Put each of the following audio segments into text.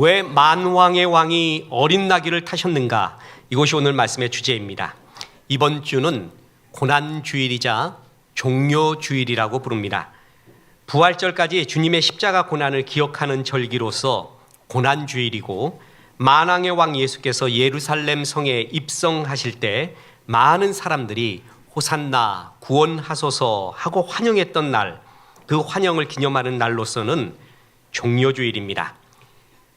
왜 만왕의 왕이 어린 나귀를 타셨는가? 이것이 오늘 말씀의 주제입니다. 이번 주는 고난주일이자 종료주일이라고 부릅니다. 부활절까지 주님의 십자가 고난을 기억하는 절기로서 고난주일이고, 만왕의 왕 예수께서 예루살렘 성에 입성하실 때 많은 사람들이 호산나 구원하소서 하고 환영했던 날, 그 환영을 기념하는 날로서는 종료주일입니다.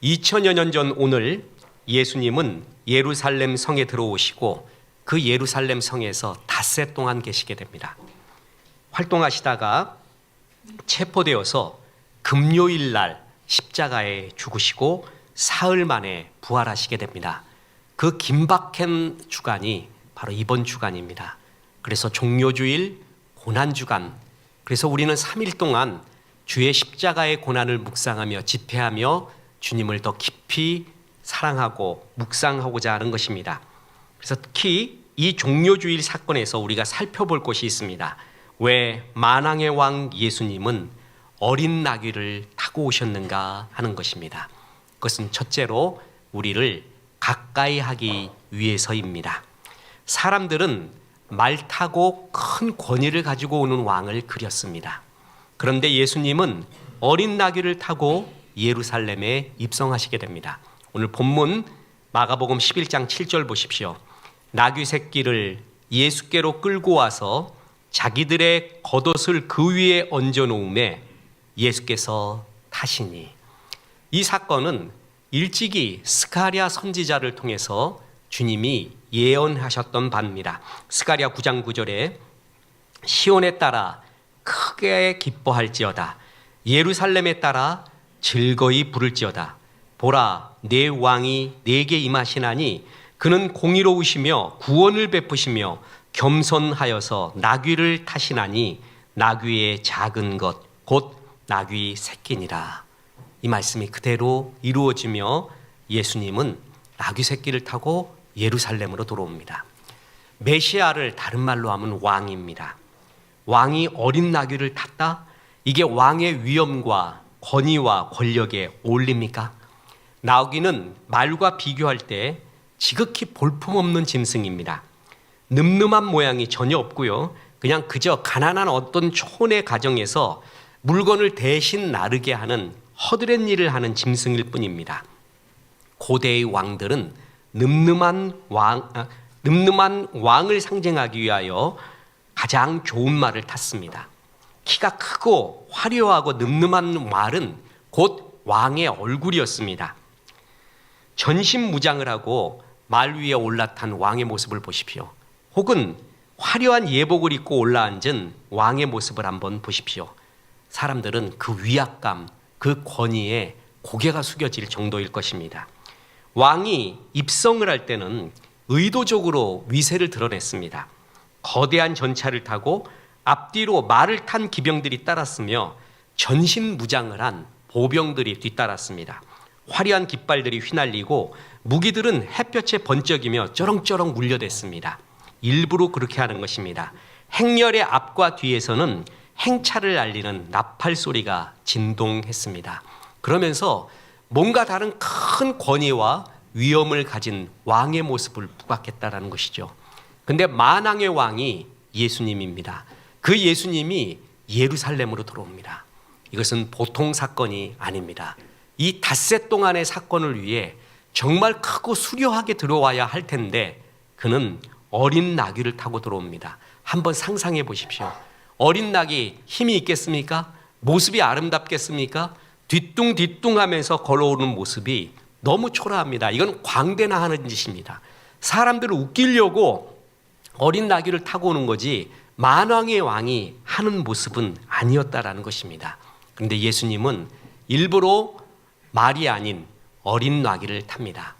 2000여 년 전 오늘 예수님은 예루살렘 성에 들어오시고 그 예루살렘 성에서 닷새 동안 계시게 됩니다. 활동하시다가 체포되어서 금요일 날 십자가에 죽으시고 사흘 만에 부활하시게 됩니다. 그 긴박한 주간이 바로 이번 주간입니다. 그래서 종료주일, 고난주간, 그래서 우리는 3일 동안 주의 십자가의 고난을 묵상하며 집회하며 주님을 더 깊이 사랑하고 묵상하고자 하는 것입니다. 그래서 특히 이 종료주일 사건에서 우리가 살펴볼 것이 있습니다. 왜 만왕의 왕 예수님은 어린 나귀를 타고 오셨는가 하는 것입니다. 그것은 첫째로 우리를 가까이 하기 위해서입니다. 사람들은 말 타고 큰 권위를 가지고 오는 왕을 그렸습니다. 그런데 예수님은 어린 나귀를 타고 예루살렘에 입성하시게 됩니다. 오늘 본문 마가복음 11장 7절 보십시오. 나귀 새끼를 예수께로 끌고 와서 자기들의 겉옷을 그 위에 얹어 놓음에 예수께서 타시니. 이 사건은 일찍이 스가랴 선지자를 통해서 주님이 예언하셨던 바입니다. 스가랴 9장 9절에 시온에 따라 크게 기뻐할지어다, 예루살렘에 따라 즐거이 부를지어다. 보라, 내 왕이 내게 임하시나니 그는 공의로우시며 구원을 베푸시며 겸손하여서 나귀를 타시나니 나귀의 작은 것 곧 나귀 새끼니라. 이 말씀이 그대로 이루어지며 예수님은 나귀 새끼를 타고 예루살렘으로 들어옵니다. 메시아를 다른 말로 하면 왕입니다. 왕이 어린 나귀를 탔다? 이게 왕의 위엄과 권위와 권력에 어울립니까? 나귀는 말과 비교할 때 지극히 볼품없는 짐승입니다. 늠름한 모양이 전혀 없고요. 그냥 그저 가난한 어떤 촌의 가정에서 물건을 대신 나르게 하는 허드렛 일을 하는 짐승일 뿐입니다. 고대의 왕들은 늠름한 왕을 상징하기 위하여 가장 좋은 말을 탔습니다. 키가 크고 화려하고 늠름한 말은 곧 왕의 얼굴이었습니다. 전신무장을 하고 말 위에 올라탄 왕의 모습을 보십시오. 혹은 화려한 예복을 입고 올라앉은 왕의 모습을 한번 보십시오. 사람들은 그 위압감, 그 권위에 고개가 숙여질 정도일 것입니다. 왕이 입성을 할 때는 의도적으로 위세를 드러냈습니다. 거대한 전차를 타고 앞뒤로 말을 탄 기병들이 따랐으며 전신무장을 한 보병들이 뒤따랐습니다. 화려한 깃발들이 휘날리고 무기들은 햇볕에 번쩍이며 쩌렁쩌렁 물려댔습니다. 일부러 그렇게 하는 것입니다. 행렬의 앞과 뒤에서는 행차를 알리는 나팔 소리가 진동했습니다. 그러면서 뭔가 다른 큰 권위와 위엄을 가진 왕의 모습을 부각했다는 것이죠. 근데 만왕의 왕이 예수님입니다. 그 예수님이 예루살렘으로 들어옵니다. 이것은 보통 사건이 아닙니다. 이 닷새 동안의 사건을 위해 정말 크고 수려하게 들어와야 할 텐데 그는 어린 나귀를 타고 들어옵니다. 한번 상상해 보십시오. 어린 나귀 힘이 있겠습니까? 모습이 아름답겠습니까? 뒤뚱뒤뚱하면서 걸어오는 모습이 너무 초라합니다. 이건 광대나 하는 짓입니다. 사람들을 웃기려고 어린 나귀를 타고 오는 거지 만왕의 왕이 하는 모습은 아니었다라는 것입니다. 그런데 예수님은 일부러 말이 아닌 어린 나귀를 탑니다.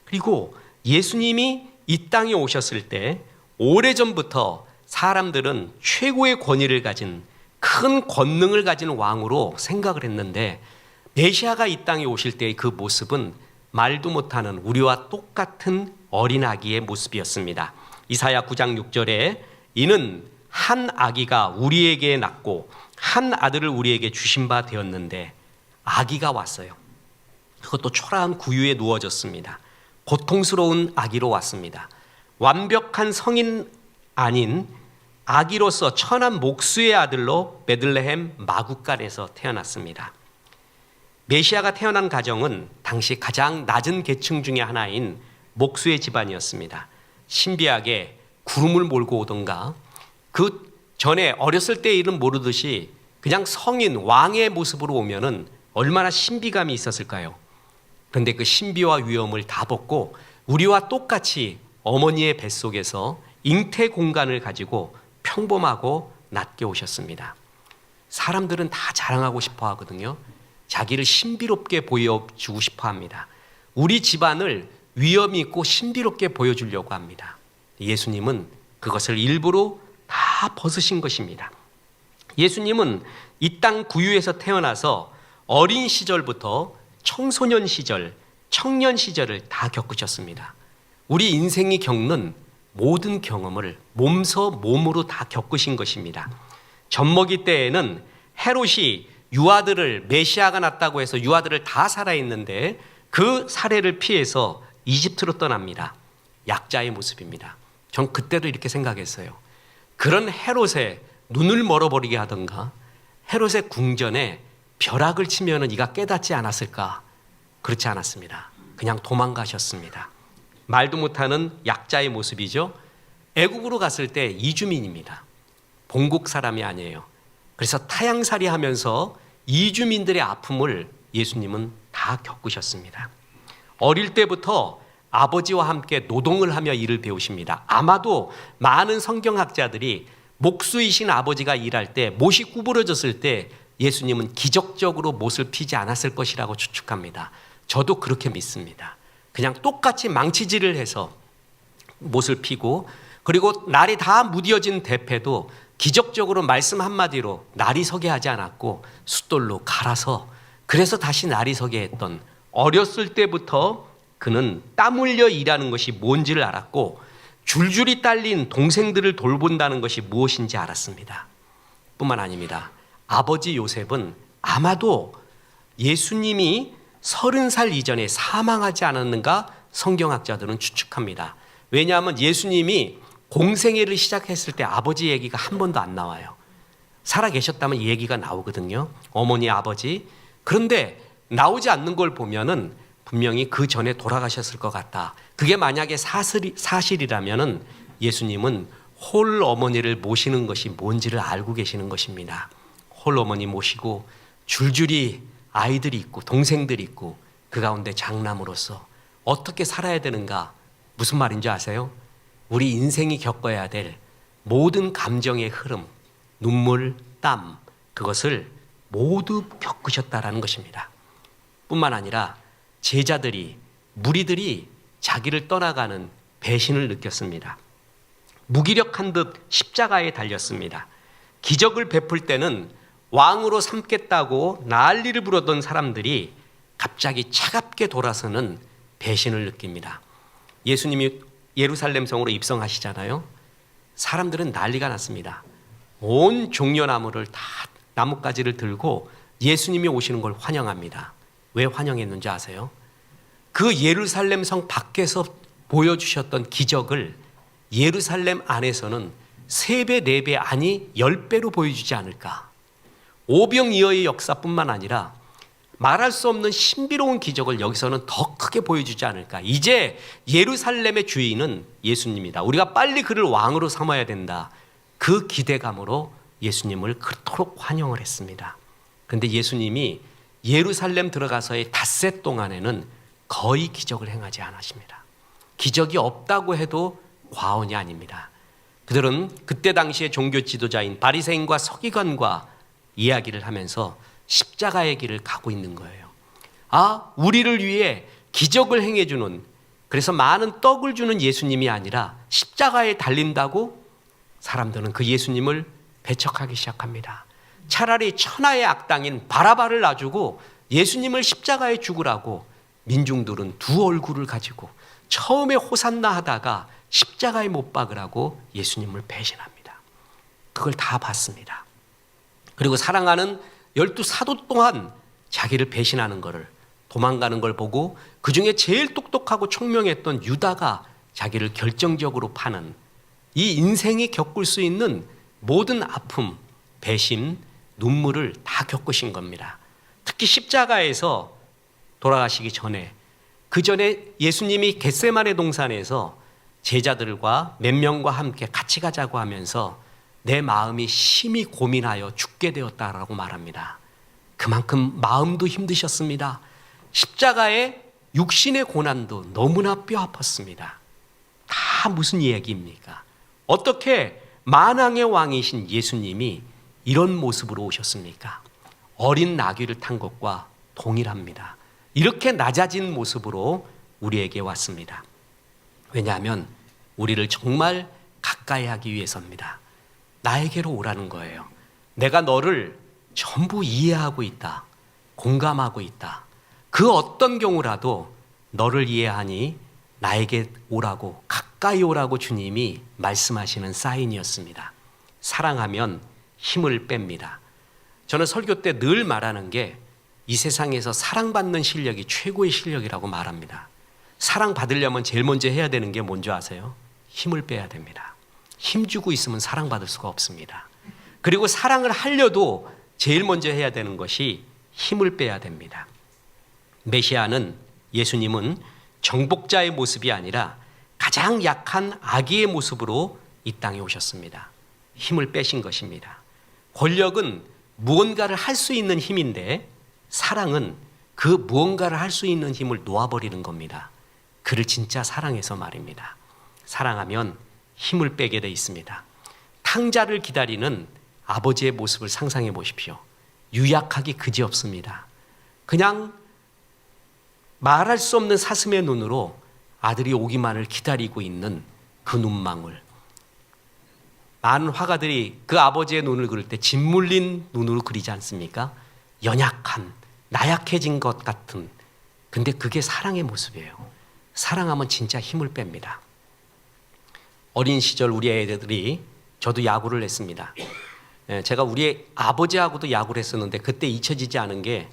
그리고 예수님이 이 땅에 오셨을 때 오래전부터 사람들은 최고의 권위를 가진 큰 권능을 가진 왕으로 생각을 했는데 메시아가 이 땅에 오실 때의 그 모습은 말도 못하는 우리와 똑같은 어린아기의 모습이었습니다. 이사야 9장 6절에 이는 한 아기가 우리에게 낳고 한 아들을 우리에게 주신 바 되었는데 아기가 왔어요. 그것도 초라한 구유에 누워졌습니다. 고통스러운 아기로 왔습니다. 완벽한 성인 아닌 아기로서 천한 목수의 아들로 베들레헴 마구간에서 태어났습니다. 메시아가 태어난 가정은 당시 가장 낮은 계층 중에 하나인 목수의 집안이었습니다. 신비하게 구름을 몰고 오던가 그 전에 어렸을 때 일은 모르듯이 그냥 성인 왕의 모습으로 오면은 얼마나 신비감이 있었을까요? 그런데 그 신비와 위엄을 다 벗고 우리와 똑같이 어머니의 뱃속에서 잉태 공간을 가지고 평범하고 낮게 오셨습니다. 사람들은 다 자랑하고 싶어 하거든요. 자기를 신비롭게 보여주고 싶어 합니다. 우리 집안을 위엄 있고 신비롭게 보여주려고 합니다. 예수님은 그것을 일부러 다 벗으신 것입니다. 예수님은 이 땅 구유에서 태어나서 어린 시절부터 청소년 시절, 청년 시절을 다 겪으셨습니다. 우리 인생이 겪는 모든 경험을 몸소 몸으로 다 겪으신 것입니다. 젖먹이 때에는 헤롯이 유아들을 메시아가 났다고 해서 유아들을 다 살아있는데 그 살해를 피해서 이집트로 떠납니다. 약자의 모습입니다. 전 그때도 이렇게 생각했어요. 그런 헤롯의 눈을 멀어버리게 하던가 헤롯의 궁전에 벼락을 치면은 이가 깨닫지 않았을까? 그렇지 않았습니다. 그냥 도망가셨습니다. 말도 못하는 약자의 모습이죠. 애국으로 갔을 때 이주민입니다. 본국 사람이 아니에요. 그래서 타향살이 하면서 이주민들의 아픔을 예수님은 다 겪으셨습니다. 어릴 때부터 아버지와 함께 노동을 하며 일을 배우십니다. 아마도 많은 성경학자들이 목수이신 아버지가 일할 때 못이 구부러졌을 때 예수님은 기적적으로 못을 피지 않았을 것이라고 추측합니다. 저도 그렇게 믿습니다. 그냥 똑같이 망치질을 해서 못을 피고 그리고 날이 다 무뎌진 대패도 기적적으로 말씀 한마디로 날이 서게 하지 않았고 숫돌로 갈아서 그래서 다시 날이 서게 했던 어렸을 때부터 그는 땀 흘려 일하는 것이 뭔지를 알았고 줄줄이 딸린 동생들을 돌본다는 것이 무엇인지 알았습니다. 뿐만 아닙니다. 아버지 요셉은 아마도 예수님이 30살 이전에 사망하지 않았는가 성경학자들은 추측합니다. 왜냐하면 예수님이 공생애를 시작했을 때 아버지 얘기가 한 번도 안 나와요. 살아 계셨다면 이 얘기가 나오거든요. 어머니, 아버지. 그런데 나오지 않는 걸 보면은 분명히 그 전에 돌아가셨을 것 같다. 그게 만약에 사실이라면은 예수님은 홀 어머니를 모시는 것이 뭔지를 알고 계시는 것입니다. 홀 어머니 모시고 줄줄이 아이들이 있고 동생들이 있고 그 가운데 장남으로서 어떻게 살아야 되는가? 무슨 말인지 아세요? 우리 인생이 겪어야 될 모든 감정의 흐름, 눈물, 땀 그것을 모두 겪으셨다라는 것입니다. 뿐만 아니라 제자들이 무리들이 자기를 떠나가는 배신을 느꼈습니다. 무기력한 듯 십자가에 달렸습니다. 기적을 베풀 때는 왕으로 삼겠다고 난리를 부르던 사람들이 갑자기 차갑게 돌아서는 배신을 느낍니다. 예수님이 예루살렘 성으로 입성하시잖아요. 사람들은 난리가 났습니다. 온 종려나무를 다 나뭇가지를 들고 예수님이 오시는 걸 환영합니다. 왜 환영했는지 아세요? 그 예루살렘 성 밖에서 보여주셨던 기적을 예루살렘 안에서는 3배, 4배 아니 10배로 보여주지 않을까. 오병이어의 역사뿐만 아니라 말할 수 없는 신비로운 기적을 여기서는 더 크게 보여주지 않을까. 이제 예루살렘의 주인은 예수님이다. 우리가 빨리 그를 왕으로 삼아야 된다. 그 기대감으로 예수님을 그토록 환영을 했습니다. 그런데 예수님이 예루살렘 들어가서의 닷새 동안에는 거의 기적을 행하지 않으십니다. 기적이 없다고 해도 과언이 아닙니다. 그들은 그때 당시의 종교 지도자인 바리새인과 서기관과 이야기를 하면서 십자가의 길을 가고 있는 거예요. 아, 우리를 위해 기적을 행해주는, 그래서 많은 떡을 주는 예수님이 아니라 십자가에 달린다고 사람들은 그 예수님을 배척하기 시작합니다. 차라리 천하의 악당인 바라바를 놔주고 예수님을 십자가에 죽으라고 민중들은 두 얼굴을 가지고 처음에 호산나 하다가 십자가에 못 박으라고 예수님을 배신합니다. 그걸 다 봤습니다. 그리고 사랑하는 12 사도 또한 자기를 배신하는 것을 도망가는 걸 보고 그중에 제일 똑똑하고 총명했던 유다가 자기를 결정적으로 파는, 이 인생이 겪을 수 있는 모든 아픔, 배신, 눈물을 다 겪으신 겁니다. 특히 십자가에서 돌아가시기 전에, 그 전에 예수님이 겟세마네 동산에서 제자들과 몇 명과 함께 같이 가자고 하면서 내 마음이 심히 고민하여 죽게 되었다라고 말합니다. 그만큼 마음도 힘드셨습니다. 십자가의 육신의 고난도 너무나 뼈 아팠습니다. 다 무슨 이야기입니까? 어떻게 만왕의 왕이신 예수님이 이런 모습으로 오셨습니까? 어린 나귀를 탄 것과 동일합니다. 이렇게 낮아진 모습으로 우리에게 왔습니다. 왜냐하면 우리를 정말 가까이 하기 위해서입니다. 나에게로 오라는 거예요. 내가 너를 전부 이해하고 있다. 공감하고 있다. 그 어떤 경우라도 너를 이해하니 나에게 오라고, 가까이 오라고 주님이 말씀하시는 사인이었습니다. 사랑하면 힘을 뺍니다. 저는 설교 때 늘 말하는 게 이 세상에서 사랑받는 실력이 최고의 실력이라고 말합니다. 사랑받으려면 제일 먼저 해야 되는 게 뭔지 아세요? 힘을 빼야 됩니다. 힘주고 있으면 사랑받을 수가 없습니다. 그리고 사랑을 하려도 제일 먼저 해야 되는 것이 힘을 빼야 됩니다. 메시아는, 예수님은 정복자의 모습이 아니라 가장 약한 아기의 모습으로 이 땅에 오셨습니다. 힘을 빼신 것입니다. 권력은 무언가를 할 수 있는 힘인데 사랑은 그 무언가를 할 수 있는 힘을 놓아버리는 겁니다. 그를 진짜 사랑해서 말입니다. 사랑하면 힘을 빼게 돼 있습니다. 탕자를 기다리는 아버지의 모습을 상상해 보십시오. 유약하기 그지없습니다. 그냥 말할 수 없는 사슴의 눈으로 아들이 오기만을 기다리고 있는 그 눈망울. 많은 화가들이 그 아버지의 눈을 그릴 때 짓물린 눈으로 그리지 않습니까? 연약한, 나약해진 것 같은. 근데 그게 사랑의 모습이에요. 사랑하면 진짜 힘을 뺍니다. 어린 시절 우리 애들이, 저도 야구를 했습니다. 제가 우리 아버지하고도 야구를 했었는데 그때 잊혀지지 않은 게,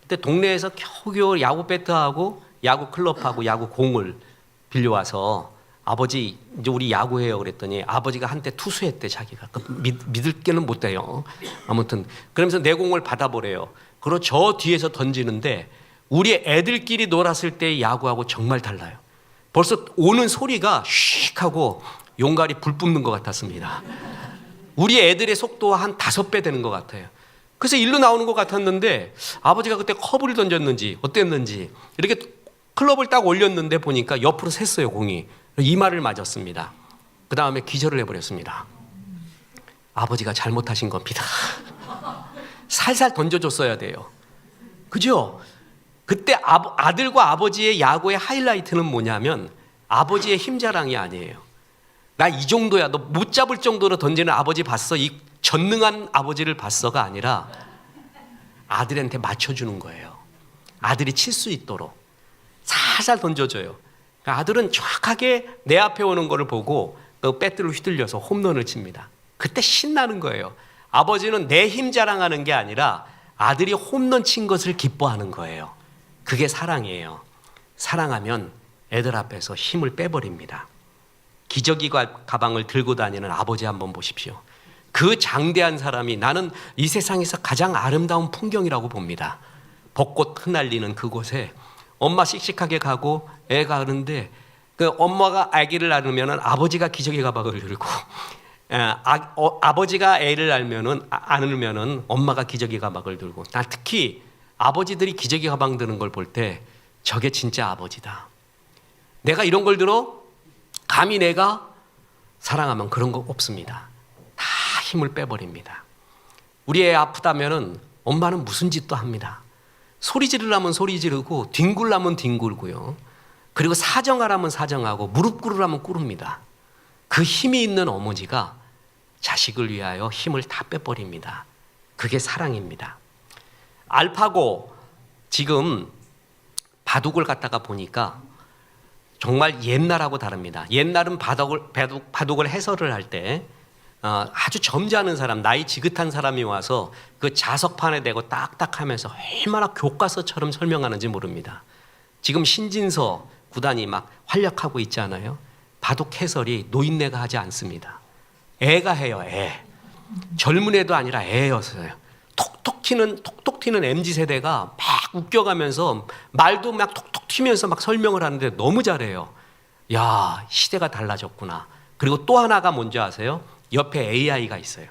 그때 동네에서 겨우겨우 야구 배트하고 야구 클럽하고 야구 공을 빌려와서 아버지 이제 우리 야구해요 그랬더니 아버지가 한때 투수했대. 자기가 믿을 게는 못 돼요. 아무튼 그러면서 내 공을 받아보래요. 그리고 저 뒤에서 던지는데 우리 애들끼리 놀았을 때 야구하고 정말 달라요. 벌써 오는 소리가 슉 하고 용갈이 불 뿜는 것 같았습니다. 우리 애들의 속도와 한 5배 되는 것 같아요. 그래서 일로 나오는 것 같았는데 아버지가 그때 커브를 던졌는지 어땠는지 이렇게 클럽을 딱 올렸는데 보니까 옆으로 샜어요. 공이 이마를 맞았습니다. 그 다음에 기절을 해버렸습니다. 아버지가 잘못하신 겁니다. 살살 던져줬어야 돼요. 그죠? 그때 아들과 아버지의 야구의 하이라이트는 뭐냐면 아버지의 힘자랑이 아니에요. 나 이 정도야, 너 못 잡을 정도로 던지는 아버지 봤어? 이 전능한 아버지를 봤어가 아니라 아들한테 맞춰주는 거예요. 아들이 칠 수 있도록 살살 던져줘요. 그러니까 아들은 정확하게 내 앞에 오는 거를 보고 그 배트를 휘둘려서 홈런을 칩니다. 그때 신나는 거예요. 아버지는 내 힘 자랑하는 게 아니라 아들이 홈런 친 것을 기뻐하는 거예요. 그게 사랑이에요. 사랑하면 애들 앞에서 힘을 빼버립니다. 기저귀 가방을 들고 다니는 아버지 한번 보십시오. 그 장대한 사람이 나는 이 세상에서 가장 아름다운 풍경이라고 봅니다. 벚꽃 흩날리는 그곳에 엄마 씩씩하게 가고 애가 하는데 그 엄마가 아기를 낳으면 아버지가 기저귀 가방을 들고 아버지가 애를 안으면은 엄마가 기저귀 가방을 들고, 난 특히 아버지들이 기저귀 가방 드는 걸 볼 때 저게 진짜 아버지다. 내가 이런 걸 들어? 감히 내가 사랑하면 그런 거 없습니다. 다 힘을 빼버립니다. 우리 애 아프다면은 엄마는 무슨 짓도 합니다. 소리 지르라면 소리 지르고 뒹굴라면 뒹굴고요. 그리고 사정하라면 사정하고 무릎 꿇으라면 꿇습니다. 그 힘이 있는 어머니가 자식을 위하여 힘을 다 빼버립니다. 그게 사랑입니다. 알파고 지금 바둑을 갖다가 보니까 정말 옛날하고 다릅니다. 옛날은 바둑을 해설을 할 때 아주 점잖은 사람, 나이 지긋한 사람이 와서 그 자석판에 대고 딱딱하면서 얼마나 교과서처럼 설명하는지 모릅니다. 지금 신진서 구단이 막 활약하고 있지 않아요? 바둑 해설이 노인네가 하지 않습니다. 애가 해요, 애. 젊은 애도 아니라 애였어요. 톡톡 튀는 MZ세대가 막 웃겨가면서 말도 막 톡톡 튀면서 막 설명을 하는데 너무 잘해요. 야, 시대가 달라졌구나. 그리고 또 하나가 뭔지 아세요? 옆에 AI가 있어요.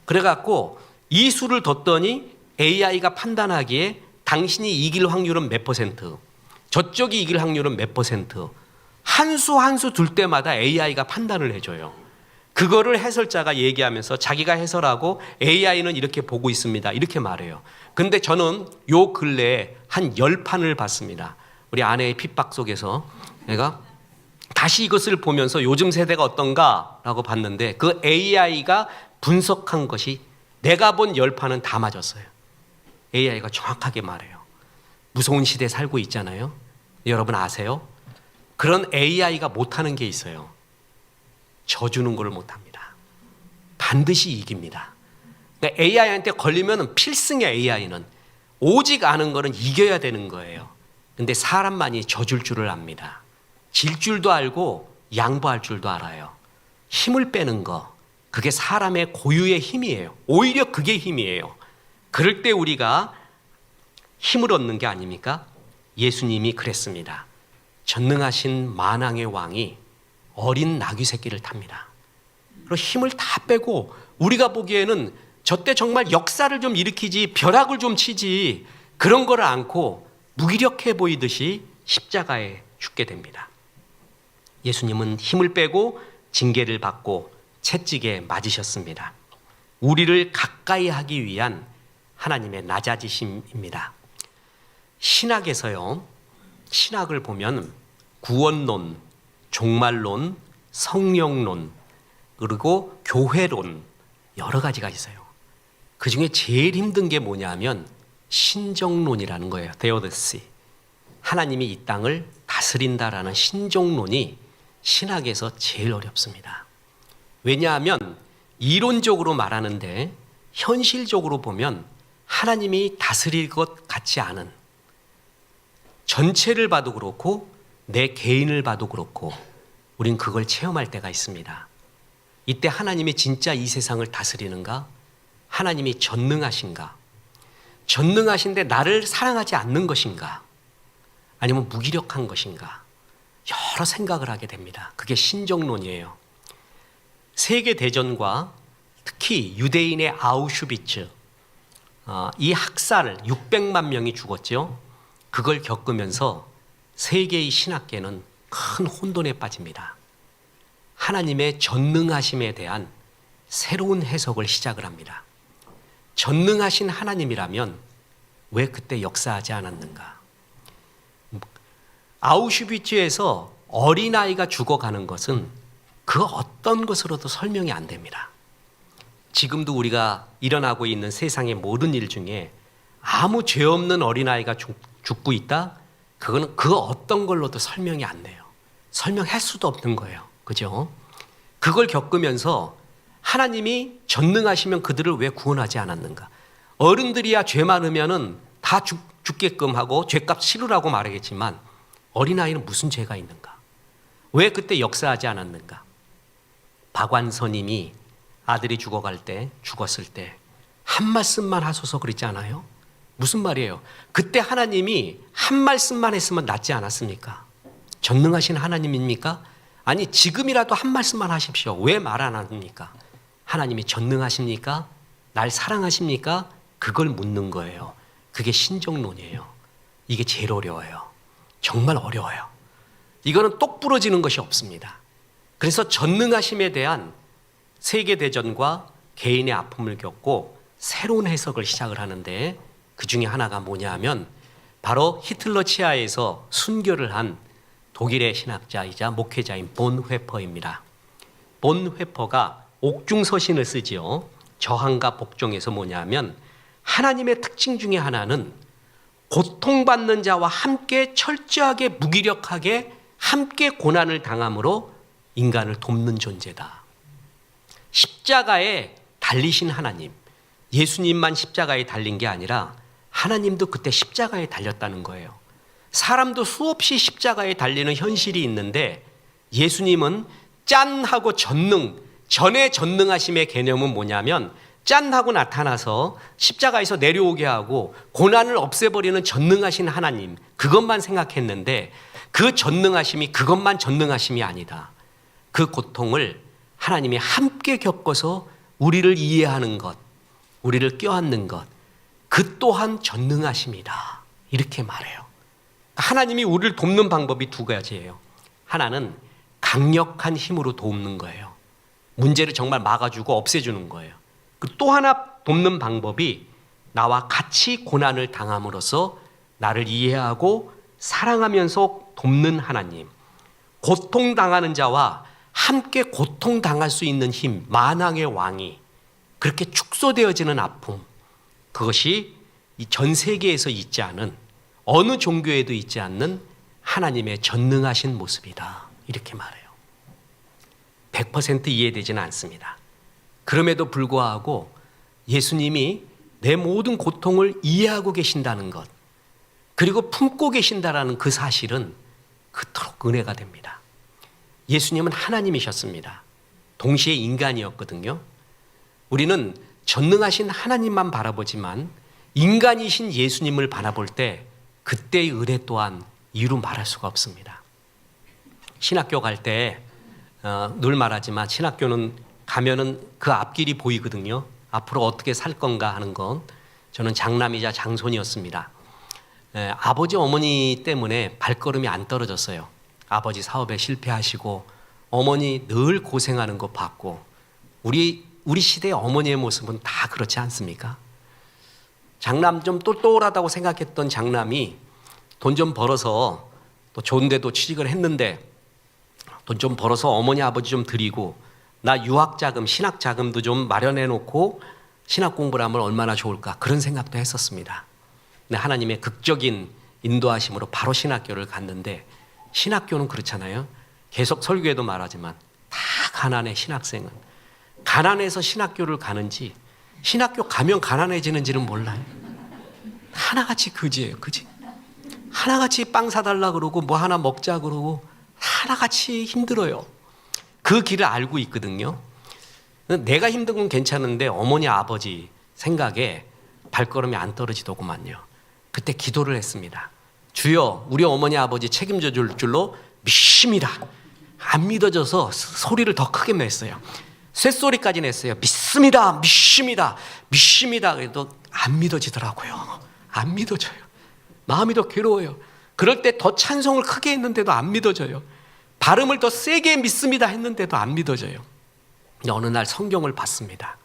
그래갖고 이 수를 뒀더니 AI가 판단하기에 당신이 이길 확률은 몇 퍼센트, 저쪽이 이길 확률은 몇 퍼센트, 한 수 둘 때마다 AI가 판단을 해줘요. 그거를 해설자가 얘기하면서 자기가 해설하고 AI는 이렇게 보고 있습니다. 이렇게 말해요. 근데 저는 요 근래에 한 10판을 봤습니다. 우리 아내의 핍박 속에서 내가 다시 이것을 보면서 요즘 세대가 어떤가라고 봤는데 그 AI가 분석한 것이 내가 본 10판은 다 맞았어요. AI가 정확하게 말해요. 무서운 시대에 살고 있잖아요. 여러분 아세요? 그런 AI가 못하는 게 있어요. 져주는 걸 못합니다. 반드시 이깁니다. 그러니까 AI한테 걸리면 필승이야. AI는 오직 아는 거는 이겨야 되는 거예요. 근데 사람만이 져줄 줄을 압니다. 질 줄도 알고 양보할 줄도 알아요. 힘을 빼는 거, 그게 사람의 고유의 힘이에요. 오히려 그게 힘이에요. 그럴 때 우리가 힘을 얻는 게 아닙니까? 예수님이 그랬습니다. 전능하신 만왕의 왕이 어린 나귀 새끼를 탑니다. 그리고 힘을 다 빼고 우리가 보기에는 저때 정말 역사를 좀 일으키지 벼락을 좀 치지 그런 거를 않고 무기력해 보이듯이 십자가에 죽게 됩니다. 예수님은 힘을 빼고 징계를 받고 채찍에 맞으셨습니다. 우리를 가까이 하기 위한 하나님의 낮아지심입니다. 신학에서요, 신학을 보면 구원론, 종말론, 성령론, 그리고 교회론 여러 가지가 있어요. 그 중에 제일 힘든 게 뭐냐면 신정론이라는 거예요. 데오데시. 하나님이 이 땅을 다스린다라는 신정론이 신학에서 제일 어렵습니다. 왜냐하면 이론적으로 말하는데 현실적으로 보면 하나님이 다스릴 것 같지 않은, 전체를 봐도 그렇고 내 개인을 봐도 그렇고 우린 그걸 체험할 때가 있습니다. 이때 하나님이 진짜 이 세상을 다스리는가? 하나님이 전능하신가? 전능하신데 나를 사랑하지 않는 것인가? 아니면 무기력한 것인가? 여러 생각을 하게 됩니다. 그게 신정론이에요. 세계대전과 특히 유대인의 아우슈비츠, 이 학살 600만 명이 죽었죠. 그걸 겪으면서 세계의 신학계는 큰 혼돈에 빠집니다. 하나님의 전능하심에 대한 새로운 해석을 시작을 합니다. 전능하신 하나님이라면 왜 그때 역사하지 않았는가? 아우슈비츠에서 어린아이가 죽어가는 것은 그 어떤 것으로도 설명이 안 됩니다. 지금도 우리가 일어나고 있는 세상의 모든 일 중에 아무 죄 없는 어린아이가 죽고 있다? 그거는 그 어떤 걸로도 설명이 안 돼요. 설명할 수도 없는 거예요. 그죠? 그걸 겪으면서 하나님이 전능하시면 그들을 왜 구원하지 않았는가? 어른들이야 죄 많으면은 다 죽게끔 하고 죄값 치르라고 말하겠지만 어린아이는 무슨 죄가 있는가? 왜 그때 역사하지 않았는가? 박완서님이 아들이 죽었을 때 한 말씀만 하소서 그랬지 않아요? 무슨 말이에요? 그때 하나님이 한 말씀만 했으면 낫지 않았습니까? 전능하신 하나님입니까? 아니 지금이라도 한 말씀만 하십시오. 왜 말 안 합니까? 하나님이 전능하십니까? 날 사랑하십니까? 그걸 묻는 거예요. 그게 신정론이에요. 이게 제일 어려워요. 정말 어려워요. 이거는 똑 부러지는 것이 없습니다. 그래서 전능하심에 대한 세계대전과 개인의 아픔을 겪고 새로운 해석을 시작을 하는데 그 중에 하나가 뭐냐 하면 바로 히틀러 치하에서 순교를 한 독일의 신학자이자 목회자인 본회퍼입니다. 본회퍼가 옥중서신을 쓰지요. 저항과 복종에서 뭐냐면 하나님의 특징 중에 하나는 고통받는 자와 함께 철저하게 무기력하게 함께 고난을 당함으로 인간을 돕는 존재다. 십자가에 달리신 하나님, 예수님만 십자가에 달린 게 아니라 하나님도 그때 십자가에 달렸다는 거예요. 사람도 수없이 십자가에 달리는 현실이 있는데 예수님은 짠 하고 전의 전능하심의 개념은 뭐냐면 짠 하고 나타나서 십자가에서 내려오게 하고 고난을 없애버리는 전능하신 하나님, 그것만 생각했는데 그 전능하심이 그것만 전능하심이 아니다. 그 고통을 하나님이 함께 겪어서 우리를 이해하는 것, 우리를 껴안는 것, 그 또한 전능하심이다. 이렇게 말해요. 하나님이 우리를 돕는 방법이 두 가지예요. 하나는 강력한 힘으로 돕는 거예요. 문제를 정말 막아주고 없애주는 거예요. 또 하나 돕는 방법이 나와 같이 고난을 당함으로써 나를 이해하고 사랑하면서 돕는 하나님. 고통당하는 자와 함께 고통당할 수 있는 힘, 만왕의 왕이 그렇게 축소되어지는 아픔, 그것이 이 전 세계에서 있지 않은, 어느 종교에도 있지 않는 하나님의 전능하신 모습이다. 이렇게 말해요. 100% 이해되지는 않습니다. 그럼에도 불구하고 예수님이 내 모든 고통을 이해하고 계신다는 것, 그리고 품고 계신다라는 그 사실은 그토록 은혜가 됩니다. 예수님은 하나님이셨습니다. 동시에 인간이었거든요. 우리는 전능하신 하나님만 바라보지만 인간이신 예수님을 바라볼 때 그때의 은혜 또한 이루 말할 수가 없습니다. 신학교 갈 때 늘 말하지만 신학교는 가면은 그 앞길이 보이거든요. 앞으로 어떻게 살 건가 하는 건. 저는 장남이자 장손이었습니다. 아버지 어머니 때문에 발걸음이 안 떨어졌어요. 아버지 사업에 실패하시고 어머니 늘 고생하는 거 봤고, 우리 시대의 어머니의 모습은 다 그렇지 않습니까? 장남 좀 똘똘하다고 생각했던 장남이 돈 좀 벌어서 또 좋은 데도 취직을 했는데 돈 좀 벌어서 어머니 아버지 좀 드리고 나 유학자금 신학자금도 좀 마련해 놓고 신학 공부를 하면 얼마나 좋을까, 그런 생각도 했었습니다. 근데 하나님의 극적인 인도하심으로 바로 신학교를 갔는데, 신학교는 그렇잖아요. 계속 설교에도 말하지만 다 가난해. 신학생은 가난해서 신학교를 가는지 신학교 가면 가난해지는지는 몰라요. 하나같이 그지예요. 그지? 하나같이 빵 사달라 그러고 뭐 하나 먹자 그러고 하나같이 힘들어요. 그 길을 알고 있거든요. 내가 힘든 건 괜찮은데 어머니 아버지 생각에 발걸음이 안 떨어지더구만요. 그때 기도를 했습니다. 주여, 우리 어머니 아버지 책임져 줄 줄로 믿습니다. 안 믿어져서 소리를 더 크게 냈어요. 쇳소리까지 냈어요. 믿습니다. 믿습니다. 믿습니다. 그래도 안 믿어지더라고요. 안 믿어져요. 마음이 더 괴로워요. 그럴 때 더 찬송을 크게 했는데도 안 믿어져요. 발음을 더 세게 믿습니다 했는데도 안 믿어져요. 어느 날 성경을 봤습니다.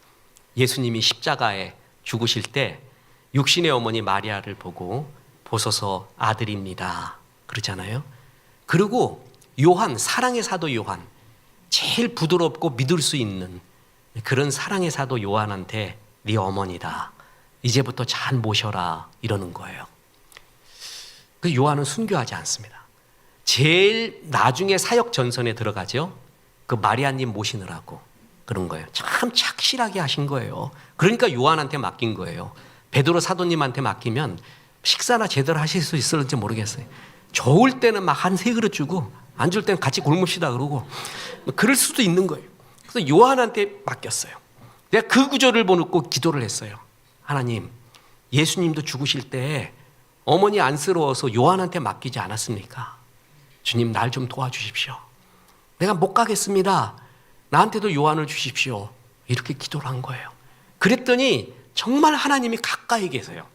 예수님이 십자가에 죽으실 때 육신의 어머니 마리아를 보고 보소서 아들입니다 그러잖아요. 그리고 요한, 사랑의 사도 요한, 제일 부드럽고 믿을 수 있는 그런 사랑의 사도 요한한테 네 어머니다, 이제부터 잘 모셔라, 이러는 거예요. 그 요한은 순교하지 않습니다. 제일 나중에 사역 전선에 들어가죠. 그 마리아님 모시느라고 그런 거예요. 참 착실하게 하신 거예요. 그러니까 요한한테 맡긴 거예요. 베드로 사도님한테 맡기면 식사나 제대로 하실 수 있을지 모르겠어요. 좋을 때는 막 한 3그릇 주고 안 줄 때는 같이 굶읍시다 그러고 그럴 수도 있는 거예요. 그래서 요한한테 맡겼어요. 내가 그 구절을 보고 기도를 했어요. 하나님, 예수님도 죽으실 때 어머니 안쓰러워서 요한한테 맡기지 않았습니까? 주님, 날 좀 도와주십시오. 내가 못 가겠습니다. 나한테도 요한을 주십시오. 이렇게 기도를 한 거예요. 그랬더니 정말 하나님이 가까이 계세요.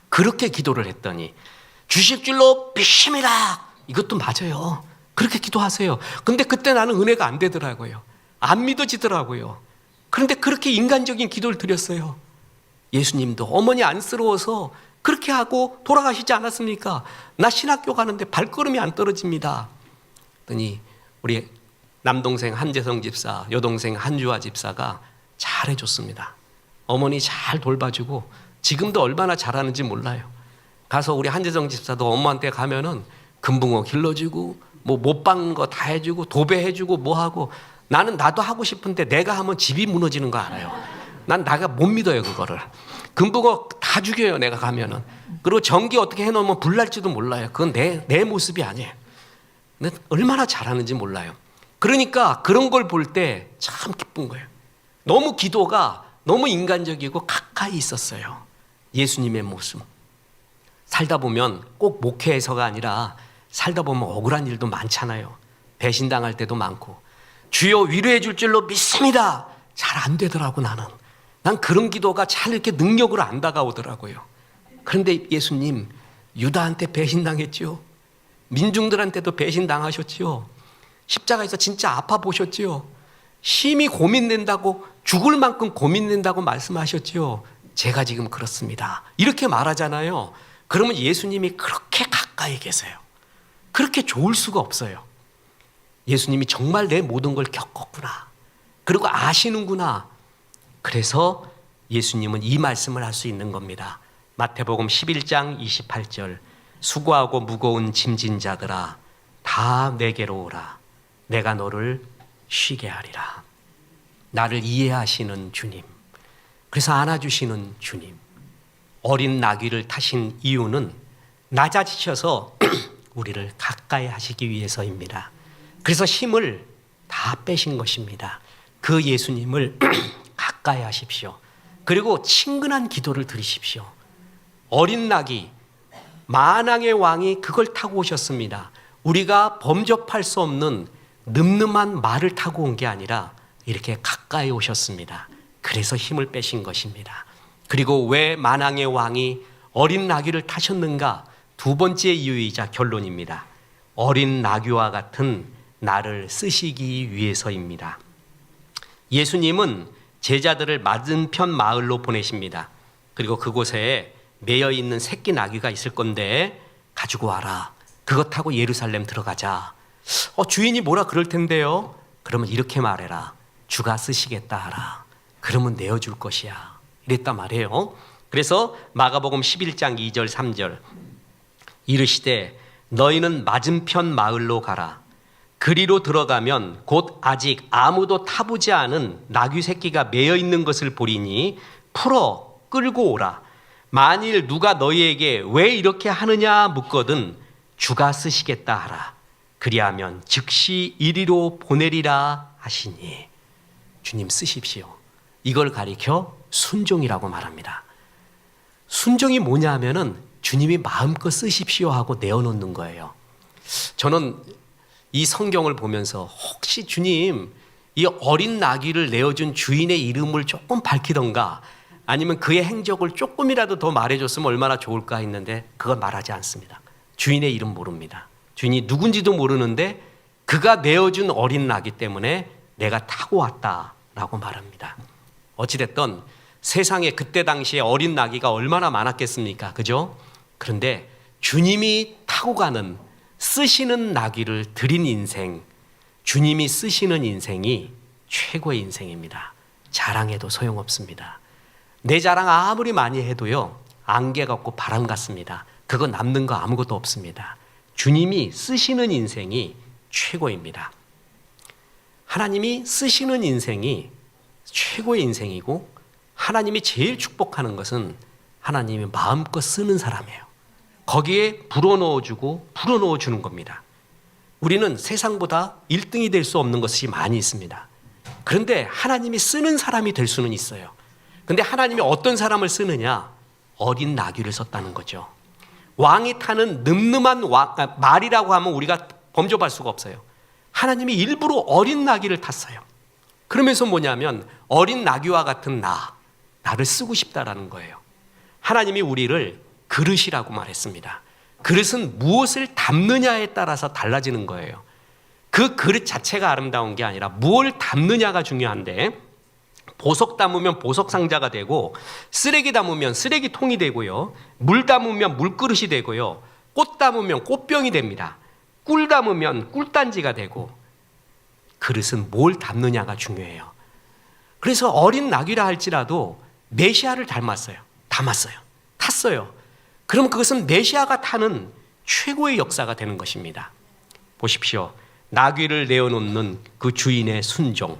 그렇게 기도를 했더니 주실 줄로 믿습니다. 이것도 맞아요. 그렇게 기도하세요. 근데 그때 나는 은혜가 안 되더라고요. 안 믿어지더라고요. 그런데 그렇게 인간적인 기도를 드렸어요. 예수님도 어머니 안쓰러워서 그렇게 하고 돌아가시지 않았습니까? 나 신학교 가는데 발걸음이 안 떨어집니다. 그랬더니 우리 남동생 한재성 집사, 여동생 한주아 집사가 잘해줬습니다. 어머니 잘 돌봐주고 지금도 얼마나 잘하는지 몰라요. 가서 우리 한재성 집사도 엄마한테 가면은 금붕어 길러주고 뭐 못 박는 거 다 해주고 도배해주고 뭐 하고 나도 하고 싶은데 내가 하면 집이 무너지는 거 알아요. 난 나가 못 믿어요, 그거를. 금붕어 다 죽여요, 내가 가면은. 그리고 전기 어떻게 해놓으면 불날지도 몰라요. 그건 내 모습이 아니에요. 근데 얼마나 잘하는지 몰라요. 그러니까 그런 걸 볼 때 참 기쁜 거예요. 너무 기도가 너무 인간적이고 가까이 있었어요. 예수님의 모습. 살다 보면 꼭 목회에서가 아니라 살다 보면 억울한 일도 많잖아요. 배신당할 때도 많고. 주여 위로해 줄 줄로 믿습니다. 잘 안 되더라고 나는. 난 그런 기도가 잘 이렇게 능력으로 안 다가오더라고요. 그런데 예수님 유다한테 배신당했지요. 민중들한테도 배신당하셨지요. 십자가에서 진짜 아파 보셨지요. 심히 고민된다고 죽을 만큼 고민된다고 말씀하셨지요. 제가 지금 그렇습니다. 이렇게 말하잖아요. 그러면 예수님이 그렇게 가까이 계세요. 그렇게 좋을 수가 없어요. 예수님이 정말 내 모든 걸 겪었구나. 그리고 아시는구나. 그래서 예수님은 이 말씀을 할 수 있는 겁니다. 마태복음 11장 28절 수고하고 무거운 짐진 자들아 다 내게로 오라. 내가 너를 쉬게 하리라. 나를 이해하시는 주님. 그래서 안아주시는 주님. 어린 나귀를 타신 이유는 낮아지셔서 우리를 가까이 하시기 위해서입니다. 그래서 힘을 다 빼신 것입니다. 그 예수님을 가까이 하십시오. 그리고 친근한 기도를 드리십시오. 어린 나귀, 만왕의 왕이 그걸 타고 오셨습니다. 우리가 범접할 수 없는 늠름한 말을 타고 온 게 아니라 이렇게 가까이 오셨습니다. 그래서 힘을 빼신 것입니다. 그리고 왜 만왕의 왕이 어린 나귀를 타셨는가? 두 번째 이유이자 결론입니다. 어린 나귀와 같은 나를 쓰시기 위해서입니다. 예수님은 제자들을 맞은편 마을로 보내십니다. 그리고 그곳에 매여 있는 새끼 나귀가 있을 건데 가지고 와라. 그것 타고 예루살렘 들어가자. 주인이 뭐라 그럴 텐데요. 그러면 이렇게 말해라. 주가 쓰시겠다 하라. 그러면 내어줄 것이야. 이랬단 말이에요. 그래서 마가복음 11장 2절 3절 이르시되 너희는 맞은편 마을로 가라. 그리로 들어가면 곧 아직 아무도 타보지 않은 나귀 새끼가 매여 있는 것을 보리니 풀어 끌고 오라. 만일 누가 너희에게 왜 이렇게 하느냐 묻거든 주가 쓰시겠다 하라. 그리하면 즉시 이리로 보내리라 하시니. 주님 쓰십시오. 이걸 가리켜 순종이라고 말합니다. 순종이 뭐냐 하면은 주님이 마음껏 쓰십시오 하고 내어놓는 거예요. 저는 이 성경을 보면서 혹시 주님 이 어린 나귀를 내어준 주인의 이름을 조금 밝히던가 아니면 그의 행적을 조금이라도 더 말해줬으면 얼마나 좋을까 했는데 그걸 말하지 않습니다. 주인의 이름 모릅니다. 주인이 누군지도 모르는데 그가 내어준 어린 나귀 때문에 내가 타고 왔다라고 말합니다. 어찌됐든 세상에 그때 당시에 어린 나귀가 얼마나 많았겠습니까? 그죠? 그런데 주님이 타고 가는 쓰시는 나귀를 드린 인생, 주님이 쓰시는 인생이 최고의 인생입니다. 자랑해도 소용없습니다. 내 자랑 아무리 많이 해도요, 안개 같고 바람 같습니다. 그거 남는 거 아무것도 없습니다. 주님이 쓰시는 인생이 최고입니다. 하나님이 쓰시는 인생이 최고의 인생이고 하나님이 제일 축복하는 것은 하나님이 마음껏 쓰는 사람이에요. 거기에 불어넣어주고 불어넣어주는 겁니다. 우리는 세상보다 1등이 될 수 없는 것이 많이 있습니다. 그런데 하나님이 쓰는 사람이 될 수는 있어요. 그런데 하나님이 어떤 사람을 쓰느냐? 어린 나귀를 썼다는 거죠. 왕이 타는 늠름한 말이라고 하면 우리가 범접할 수가 없어요. 하나님이 일부러 어린 나귀를 탔어요. 그러면서 뭐냐면 어린 나귀와 같은 나를 쓰고 싶다라는 거예요. 하나님이 우리를 그릇이라고 말했습니다. 그릇은 무엇을 담느냐에 따라서 달라지는 거예요. 그 그릇 자체가 아름다운 게 아니라 무엇을 담느냐가 중요한데 보석 담으면 보석 상자가 되고 쓰레기 담으면 쓰레기통이 되고요. 물 담으면 물그릇이 되고요. 꽃 담으면 꽃병이 됩니다. 꿀 담으면 꿀단지가 되고 그릇은 뭘 담느냐가 중요해요. 그래서 어린 나귀라 할지라도 메시아를 닮았어요. 탔어요. 그럼 그것은 메시아가 타는 최고의 역사가 되는 것입니다. 보십시오. 나귀를 내어놓는 그 주인의 순종.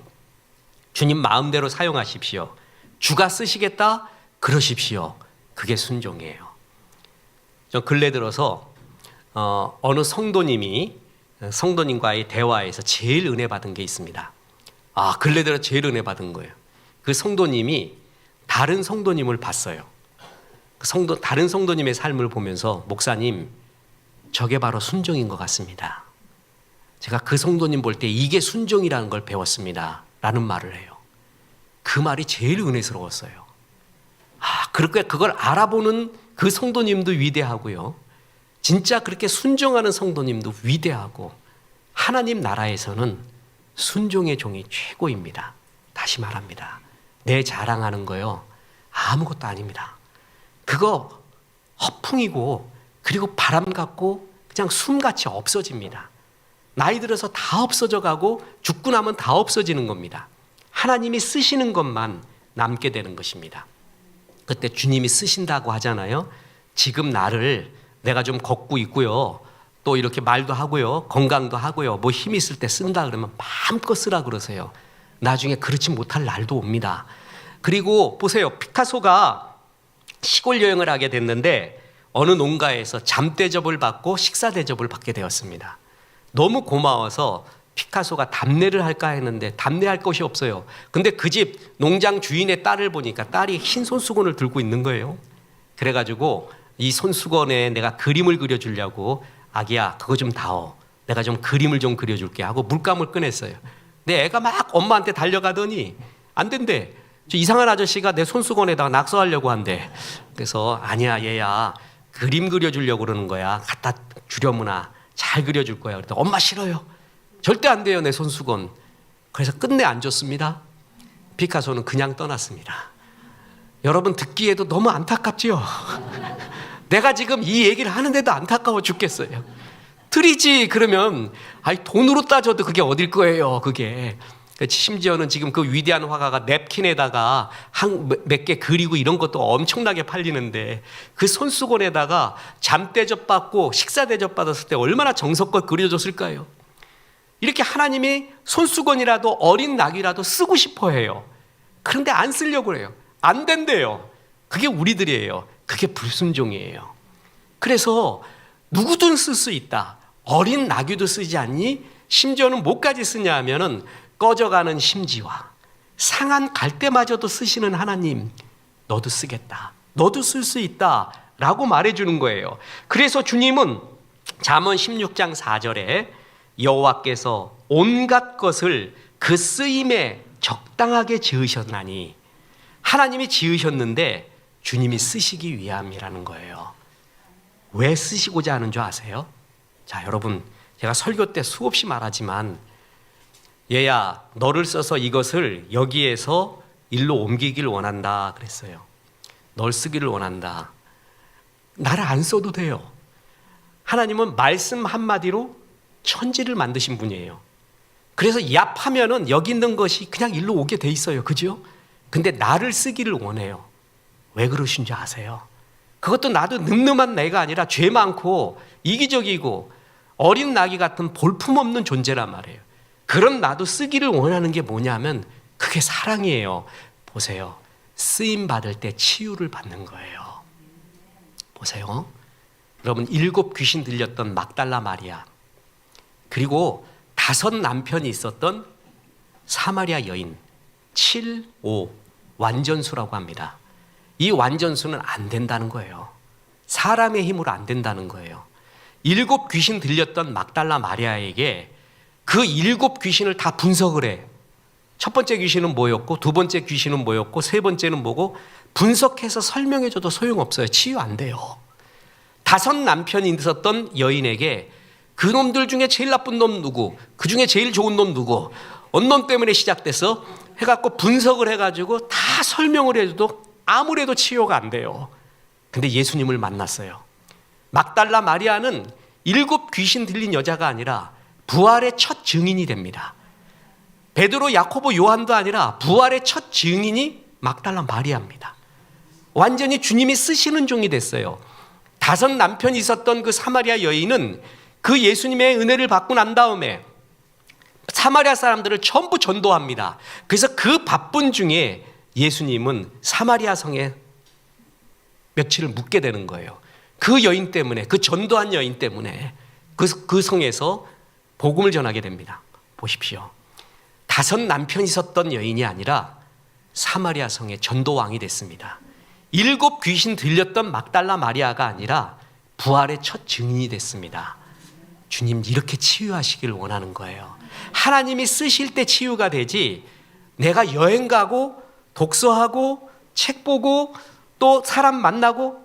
주님 마음대로 사용하십시오. 주가 쓰시겠다? 그러십시오. 그게 순종이에요. 저 근래 들어서 어느 성도님과의 대화에서 제일 은혜 받은 게 있습니다. 근래 들어 제일 은혜 받은 거예요. 그 성도님이 다른 성도님을 봤어요. 다른 성도님의 삶을 보면서 목사님, 저게 바로 순종인 것 같습니다. 제가 그 성도님 볼 때 이게 순종이라는 걸 배웠습니다. 라는 말을 해요. 그 말이 제일 은혜스러웠어요. 그렇게 그걸 알아보는 그 성도님도 위대하고요. 진짜 그렇게 순종하는 성도님도 위대하고, 하나님 나라에서는 순종의 종이 최고입니다. 다시 말합니다. 내 자랑하는 거요, 아무것도 아닙니다. 그거 허풍이고, 그리고 바람 같고 그냥 숨같이 없어집니다. 나이 들어서 다 없어져 가고 죽고 나면 다 없어지는 겁니다. 하나님이 쓰시는 것만 남게 되는 것입니다. 그때 주님이 쓰신다고 하잖아요. 지금 나를 내가 좀 걷고 있고요, 또 이렇게 말도 하고요, 건강도 하고요, 뭐 힘이 있을 때 쓴다 그러면 마음껏 쓰라 그러세요. 나중에 그렇지 못할 날도 옵니다. 그리고 보세요. 피카소가 시골 여행을 하게 됐는데 어느 농가에서 잠대접을 받고 식사 대접을 받게 되었습니다. 너무 고마워서 피카소가 답례를 할까 했는데 답례할 것이 없어요. 근데 그 집 농장 주인의 딸을 보니까 딸이 흰 손수건을 들고 있는 거예요. 그래가지고 이 손수건에 내가 그림을 그려주려고, 아기야 그거 좀 다오, 내가 좀 그림을 좀 그려줄게 하고 물감을 꺼냈어요. 근데 애가 막 엄마한테 달려가더니 안 된대. 저 이상한 아저씨가 내 손수건에다가 낙서하려고 한대. 그래서 아니야 얘야, 그림 그려주려고 그러는 거야. 갖다 주려무나 잘 그려줄 거야. 그랬더니 엄마 싫어요. 절대 안 돼요 내 손수건. 그래서 끝내 안 줬습니다. 피카소는 그냥 떠났습니다. 여러분 듣기에도 너무 안타깝지요? 내가 지금 이 얘기를 하는데도 안타까워 죽겠어요. 틀이지 그러면 돈으로 따져도 그게 어딜 거예요. 그게 심지어는 지금 그 위대한 화가가 냅킨에다가 몇 개 그리고 이런 것도 엄청나게 팔리는데, 그 손수건에다가 잠대접 받고 식사 대접 받았을 때 얼마나 정성껏 그려줬을까요? 이렇게 하나님이 손수건이라도 어린 낙이라도 쓰고 싶어 해요. 그런데 안 쓰려고 해요. 안 된대요. 그게 우리들이에요. 그게 불순종이에요. 그래서 누구든 쓸 수 있다. 어린 나귀도 쓰지 않니? 심지어는 뭐까지 쓰냐 하면은 꺼져가는 심지와 상한 갈대마저도 쓰시는 하나님, 너도 쓰겠다, 너도 쓸 수 있다 라고 말해주는 거예요. 그래서 주님은 잠언 16장 4절에 여호와께서 온갖 것을 그 쓰임에 적당하게 지으셨나니, 하나님이 지으셨는데 주님이 쓰시기 위함이라는 거예요. 왜 쓰시고자 하는 줄 아세요? 자, 여러분, 제가 설교 때 수없이 말하지만, 얘야 너를 써서 이것을 여기에서 일로 옮기길 원한다 그랬어요. 널 쓰기를 원한다. 나를 안 써도 돼요. 하나님은 말씀 한마디로 천지를 만드신 분이에요. 그래서 얍하면은 여기 있는 것이 그냥 일로 오게 돼 있어요. 그죠? 근데 나를 쓰기를 원해요. 왜 그러신 줄 아세요? 그것도 나도 늠름한 내가 아니라 죄 많고 이기적이고 어린 나귀 같은 볼품없는 존재란 말이에요. 그런 나도 쓰기를 원하는 게 뭐냐면 그게 사랑이에요. 보세요. 쓰임 받을 때 치유를 받는 거예요. 보세요. 여러분, 7 귀신 들렸던 막달라 마리아, 그리고 5 남편이 있었던 사마리아 여인, 7, 5 완전수라고 합니다. 이 완전수는 안 된다는 거예요. 사람의 힘으로 안 된다는 거예요. 7 귀신 들렸던 막달라 마리아에게 그 7 귀신을 다 분석을 해. 첫 번째 귀신은 뭐였고, 두 번째 귀신은 뭐였고, 세 번째는 뭐고, 분석해서 설명해줘도 소용없어요. 치유 안 돼요. 5 남편이 있었던 여인에게 그놈들 중에 제일 나쁜 놈 누구, 그 중에 제일 좋은 놈 누구, 언놈 때문에 시작돼서 해갖고 분석을 해가지고 다 설명을 해줘도 아무래도 치유가 안 돼요. 근데 예수님을 만났어요. 막달라 마리아는 7 귀신 들린 여자가 아니라 부활의 첫 증인이 됩니다. 베드로, 야코보, 요한도 아니라 부활의 첫 증인이 막달라 마리아입니다. 완전히 주님이 쓰시는 종이 됐어요. 5 남편이 있었던 그 사마리아 여인은 그 예수님의 은혜를 받고 난 다음에 사마리아 사람들을 전부 전도합니다. 그래서 그 바쁜 중에 예수님은 사마리아 성에 며칠을 묵게 되는 거예요. 그 여인 때문에, 그 전도한 여인 때문에 그 성에서 복음을 전하게 됩니다. 보십시오. 5 남편이 있었던 여인이 아니라 사마리아 성의 전도왕이 됐습니다. 7 귀신 들렸던 막달라 마리아가 아니라 부활의 첫 증인이 됐습니다. 주님 이렇게 치유하시길 원하는 거예요. 하나님이 쓰실 때 치유가 되지, 내가 여행 가고 독서하고 책 보고 또 사람 만나고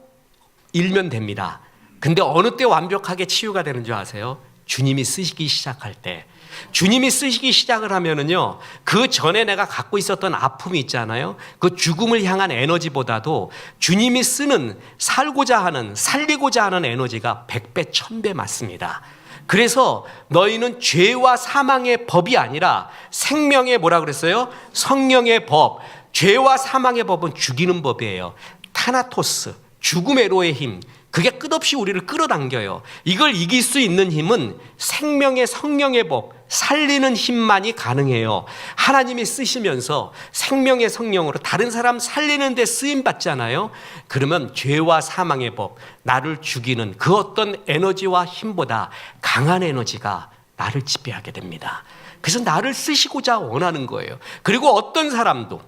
일면 됩니다. 근데 어느 때 완벽하게 치유가 되는 줄 아세요? 주님이 쓰시기 시작할 때. 주님이 쓰시기 시작을 하면은요, 그 전에 내가 갖고 있었던 아픔이 있잖아요. 그 죽음을 향한 에너지보다도 주님이 쓰는 살고자 하는, 살리고자 하는 에너지가 100배, 1000배 맞습니다. 그래서 너희는 죄와 사망의 법이 아니라 생명의 뭐라 그랬어요? 성령의 법. 죄와 사망의 법은 죽이는 법이에요. 타나토스, 죽음의 로의 힘. 그게 끝없이 우리를 끌어당겨요. 이걸 이길 수 있는 힘은 생명의 성령의 법, 살리는 힘만이 가능해요. 하나님이 쓰시면서 생명의 성령으로 다른 사람 살리는 데 쓰임 받잖아요. 그러면 죄와 사망의 법, 나를 죽이는 그 어떤 에너지와 힘보다 강한 에너지가 나를 지배하게 됩니다. 그래서 나를 쓰시고자 원하는 거예요. 그리고 어떤 사람도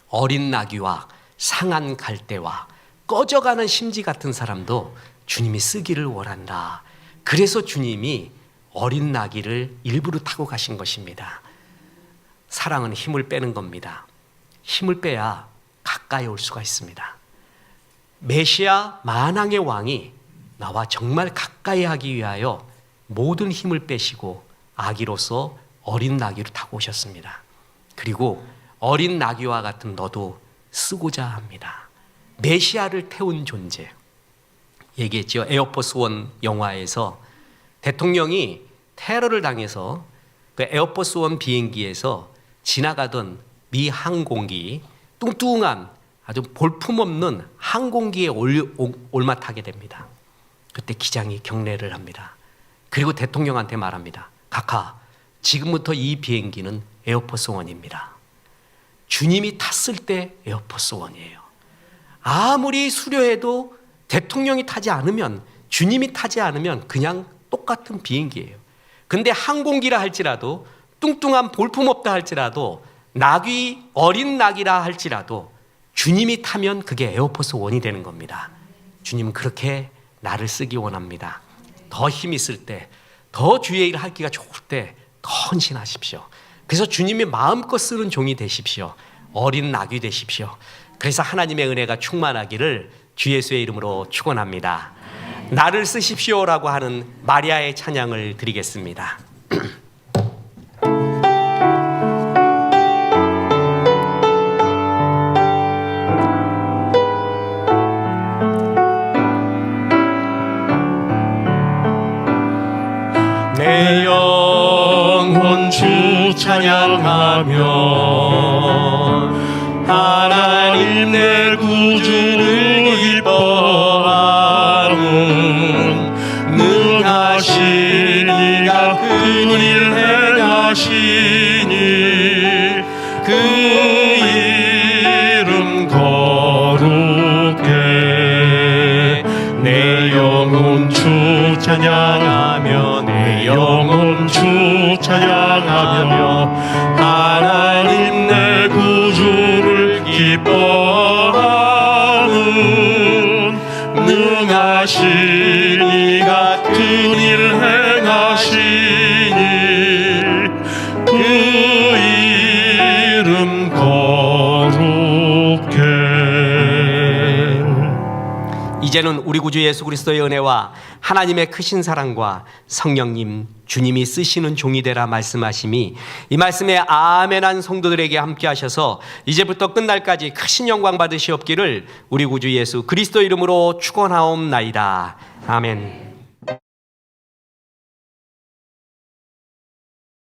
어린 나귀와 상한 갈대와 꺼져가는 심지 같은 사람도 주님이 쓰기를 원한다. 그래서 주님이 어린 나귀를 일부러 타고 가신 것입니다. 사랑은 힘을 빼는 겁니다. 힘을 빼야 가까이 올 수가 있습니다. 메시아 만왕의 왕이 나와 정말 가까이 하기 위하여 모든 힘을 빼시고 아기로서 어린 나귀를 타고 오셨습니다. 그리고 어린 나귀와 같은 너도 쓰고자 합니다. 메시아를 태운 존재. 얘기했죠. 에어포스 원 영화에서 대통령이 테러를 당해서 그 에어포스 원 비행기에서 지나가던 미 항공기, 뚱뚱한 아주 볼품없는 항공기에 올마타게 됩니다. 그때 기장이 경례를 합니다. 그리고 대통령한테 말합니다. 각하, 지금부터 이 비행기는 에어포스 원입니다. 주님이 탔을 때 에어포스 원이에요. 아무리 수려해도 대통령이 타지 않으면, 주님이 타지 않으면 그냥 똑같은 비행기예요. 근데 항공기라 할지라도, 뚱뚱한 볼품없다 할지라도, 나귀, 어린 나귀라 할지라도 주님이 타면 그게 에어포스 원이 되는 겁니다. 주님은 그렇게 나를 쓰기 원합니다. 더 힘 있을 때, 더 주의 일 하기가 좋을 때 더 헌신하십시오. 그래서 주님이 마음껏 쓰는 종이 되십시오. 어린 나귀 되십시오. 그래서 하나님의 은혜가 충만하기를 주 예수의 이름으로 축원합니다. 나를 쓰십시오라고 하는 마리아의 찬양을 드리겠습니다. 내 영혼 주 찬양하며 하나님 내 구주를 기뻐하는 능하신 이가 큰일 행하시니 그 이름 거룩해. 내 영혼 주 찬양하며 내 영혼 주 찬양하며 하나님 내 구주를 기뻐하는 능하신 이가 큰일 행하시니 그 이름 거룩해. 이제는 우리 구주 예수 그리스도의 은혜와 하나님의 크신 사랑과 성령님 주님이 쓰시는 종이 되라 말씀하심이 이 말씀에 아멘한 성도들에게 함께 하셔서 이제부터 끝날까지 크신 영광 받으시옵기를 우리 구주 예수 그리스도 이름으로 축원하옵나이다. 아멘.